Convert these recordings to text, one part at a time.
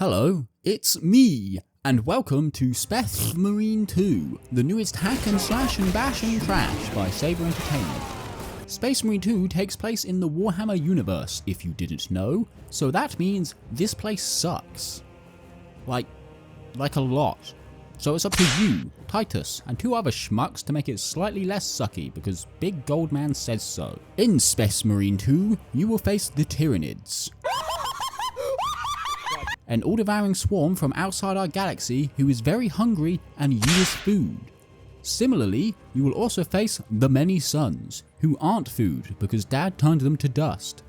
Hello, it's me, and welcome to Space Marine 2, the newest hack and slash and bash and trash by Saber Entertainment. Space Marine 2 takes place in the Warhammer universe, if you didn't know, so that means this place sucks. Like a lot. So it's up to you, Titus, and two other schmucks to make it slightly less sucky because Big Goldman says so. In Space Marine 2, you will face the Tyranids. An all-devouring swarm from outside our galaxy who is very hungry and uses food. Similarly, you will also face the Many Suns, who aren't food because Dad turned them to dust.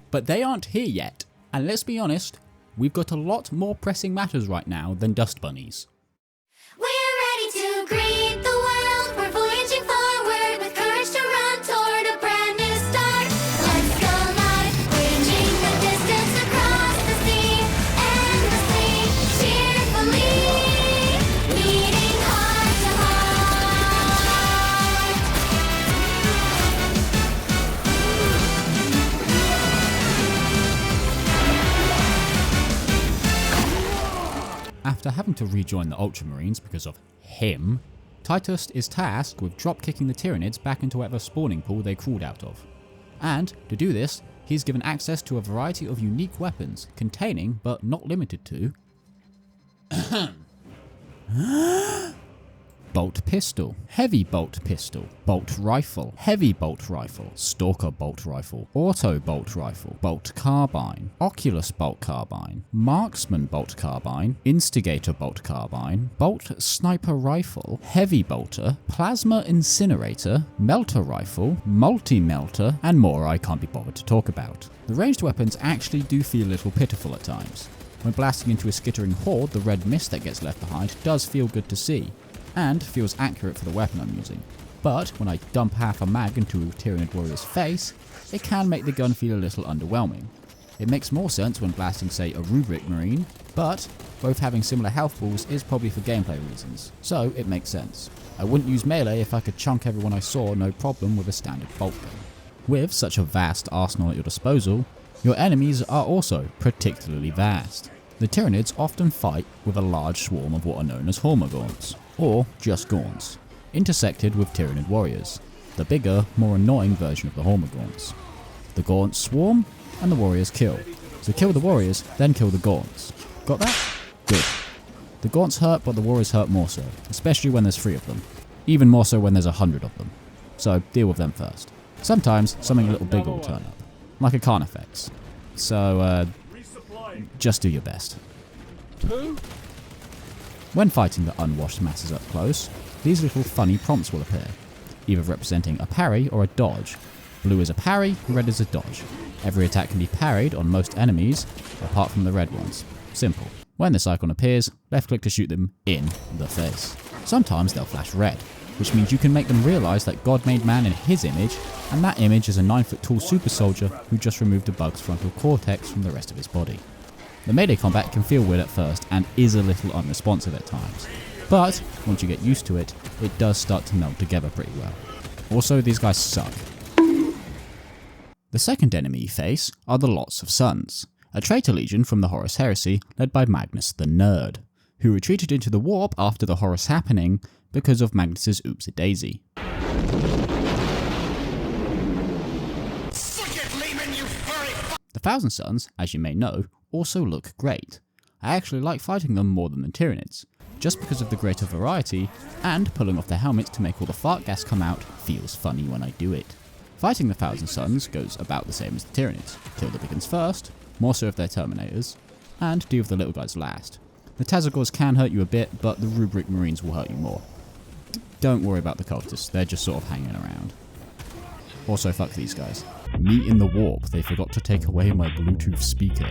But they aren't here yet, and let's be honest, we've got a lot more pressing matters right now than dust bunnies. We're ready to greet the world. We're voyaging forward with courage to run toward a brand new start. Let's go live, bridging the distance across the sea, endlessly, cheerfully, meeting heart to After having to rejoin the Ultramarines because of him, Titus is tasked with drop-kicking the Tyranids back into whatever spawning pool they crawled out of. And, to do this, he's given access to a variety of unique weapons, containing, but not limited to, bolt pistol, heavy bolt pistol, bolt rifle, heavy bolt rifle, stalker bolt rifle, auto bolt rifle, bolt carbine, oculus bolt carbine, marksman bolt carbine, instigator bolt carbine, bolt sniper rifle, heavy bolter, plasma incinerator, melter rifle, multi-melter, and more I can't be bothered to talk about. The ranged weapons actually do feel a little pitiful at times. When blasting into a skittering horde, the red mist that gets left behind does feel good to see, and feels accurate for the weapon I'm using. But when I dump half a mag into a Tyranid warrior's face, it can make the gun feel a little underwhelming. It makes more sense when blasting, say, a rubric marine, but both having similar health pools is probably for gameplay reasons, so it makes sense. I wouldn't use melee if I could chunk everyone I saw no problem with a standard bolt gun. With such a vast arsenal at your disposal, your enemies are also particularly vast. The Tyranids often fight with a large swarm of what are known as Hormagaunts, or just Gaunts, intersected with Tyranid warriors, the bigger, more annoying version of the Hormagaunts. The Gaunts swarm, and the warriors kill. So kill the warriors, then kill the Gaunts. Got that? Good. The Gaunts hurt, but the warriors hurt more so, especially when there's 3 of them. Even more so when there's 100 of them. So deal with them first. Sometimes something a little bigger will turn up, like a Carnifex. So just do your best. When fighting the unwashed masses up close, these little funny prompts will appear, either representing a parry or a dodge. Blue is a parry, red is a dodge. Every attack can be parried on most enemies, apart from the red ones. Simple. When this icon appears, left click to shoot them in the face. Sometimes they'll flash red, which means you can make them realise that God made man in his image, and that image is a 9-foot tall super soldier who just removed a bug's frontal cortex from the rest of his body. The melee combat can feel weird at first and is a little unresponsive at times, but once you get used to it, it does start to meld together pretty well. Also, these guys suck. The second enemy you face are the Lots of Suns, a traitor legion from the Horus Heresy led by Magnus the Nerd, who retreated into the warp after the Horus happening because of Magnus's oopsie-daisy. The Thousand Suns, as you may know, also look great. I actually like fighting them more than the Tyranids, just because of the greater variety, and pulling off their helmets to make all the fart gas come out feels funny when I do it. Fighting the Thousand Suns goes about the same as the Tyranids. Kill the big ones first, more so if they're Terminators, and deal with the little guys last. The Tazagors can hurt you a bit, but the Rubric Marines will hurt you more. Don't worry about the cultists, they're just sort of hanging around. Also, fuck these guys. Me in the warp, they forgot to take away my Bluetooth speaker.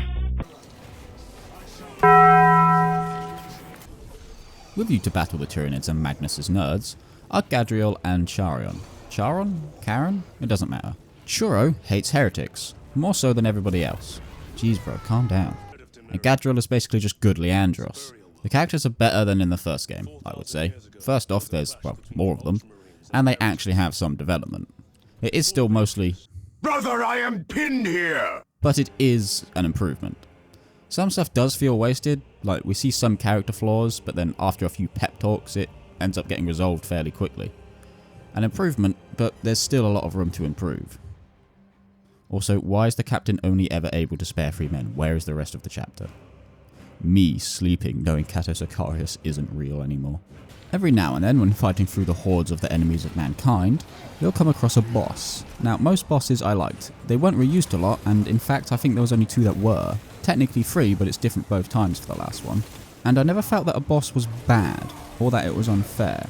With you to battle the Tyranids and Magnus's nerds are Gadriel and Charion. Charon? It doesn't matter. Churro hates heretics, more so than everybody else. Jeez bro, calm down. And Gadriel is basically just good leandros. The characters are better than in the first game, I would say. First off, there's, well, more of them, and they actually have some development. It is still mostly, Brother, I am pinned here! but it is an improvement. Some stuff does feel wasted, like we see some character flaws, but then after a few pep talks it ends up getting resolved fairly quickly. An improvement, but there's still a lot of room to improve. Also, why is the captain only ever able to spare 3 men? Where is the rest of the chapter? Me sleeping knowing Kato Sicarius isn't real anymore. Every now and then, when fighting through the hordes of the enemies of mankind, you'll come across a boss. Now, most bosses I liked. They weren't reused a lot, and in fact I think there was only 2 that were. Technically 3, but it's different both times for the last one. And I never felt that a boss was bad, or that it was unfair.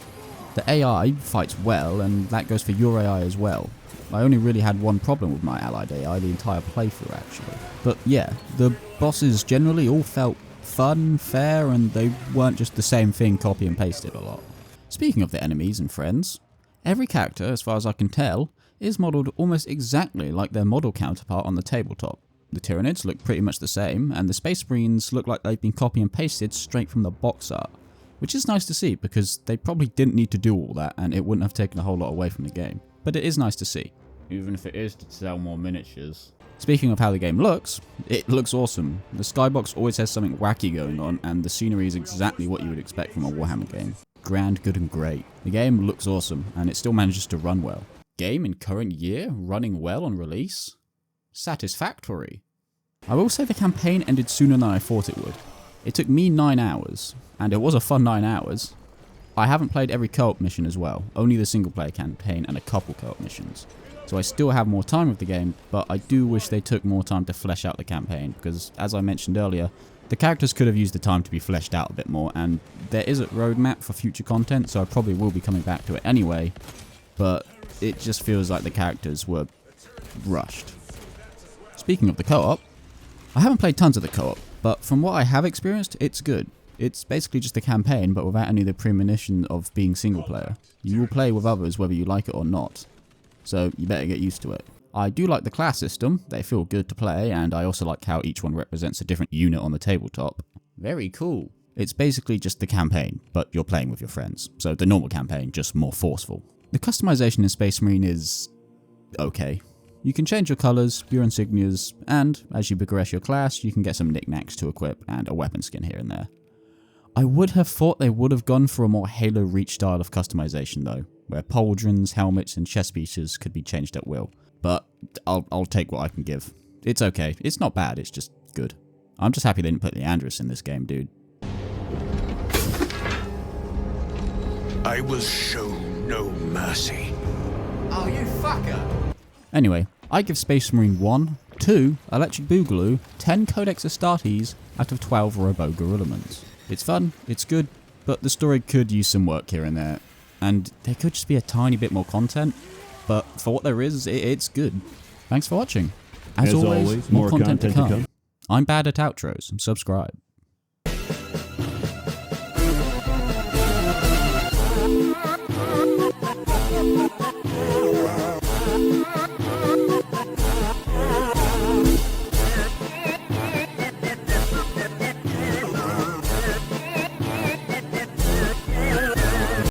The AI fights well, and that goes for your AI as well. I only really had one problem with my allied AI the entire playthrough actually. But yeah, the bosses generally all felt fun, fair, and they weren't just the same thing copy and pasted a lot. Speaking of the enemies and friends, every character, as far as I can tell, is modelled almost exactly like their model counterpart on the tabletop. The Tyranids look pretty much the same, and the Space Marines look like they've been copy and pasted straight from the box art, which is nice to see because they probably didn't need to do all that and it wouldn't have taken a whole lot away from the game. But it is nice to see. Even if it is to sell more miniatures. Speaking of how the game looks, it looks awesome. The skybox always has something wacky going on, and the scenery is exactly what you would expect from a Warhammer game. Grand, good and great. The game looks awesome, and it still manages to run well. Game in current year, running well on release? Satisfactory. I will say the campaign ended sooner than I thought it would. It took me 9 hours, and it was a fun 9 hours. I haven't played every co-op mission as well, only the single player campaign and a couple co-op missions. So I still have more time with the game, but I do wish they took more time to flesh out the campaign, because as I mentioned earlier, the characters could have used the time to be fleshed out a bit more, and there is a roadmap for future content, so I probably will be coming back to it anyway, but it just feels like the characters were rushed. Speaking of the co-op, I haven't played tons of the co-op, but from what I have experienced, it's good. It's basically just a campaign, but without any of the premonition of being single player. You will play with others whether you like it or not. So you better get used to it. I do like the class system, they feel good to play, and I also like how each one represents a different unit on the tabletop. Very cool. It's basically just the campaign, but you're playing with your friends, so the normal campaign, just more forceful. The customization in Space Marine is okay. You can change your colours, your insignias, and as you progress your class, you can get some knickknacks to equip and a weapon skin here and there. I would have thought they would have gone for a more Halo Reach style of customization though, where pauldrons, helmets and chest pieces could be changed at will. But I'll take what I can give. It's okay. It's not bad, it's just good. I'm just happy they didn't put leandros in this game, dude. I will show no mercy. Oh, you fucker! Anyway, I give Space Marine 1, 2 Electric Boogaloo, 10 Codex Astartes out of 12 Robo Gorillamons. It's fun, it's good, but the story could use some work here and there. And there could just be a tiny bit more content, but for what there is, it's good. Thanks for watching. As always, more content to come. I'm bad at outros. Subscribe.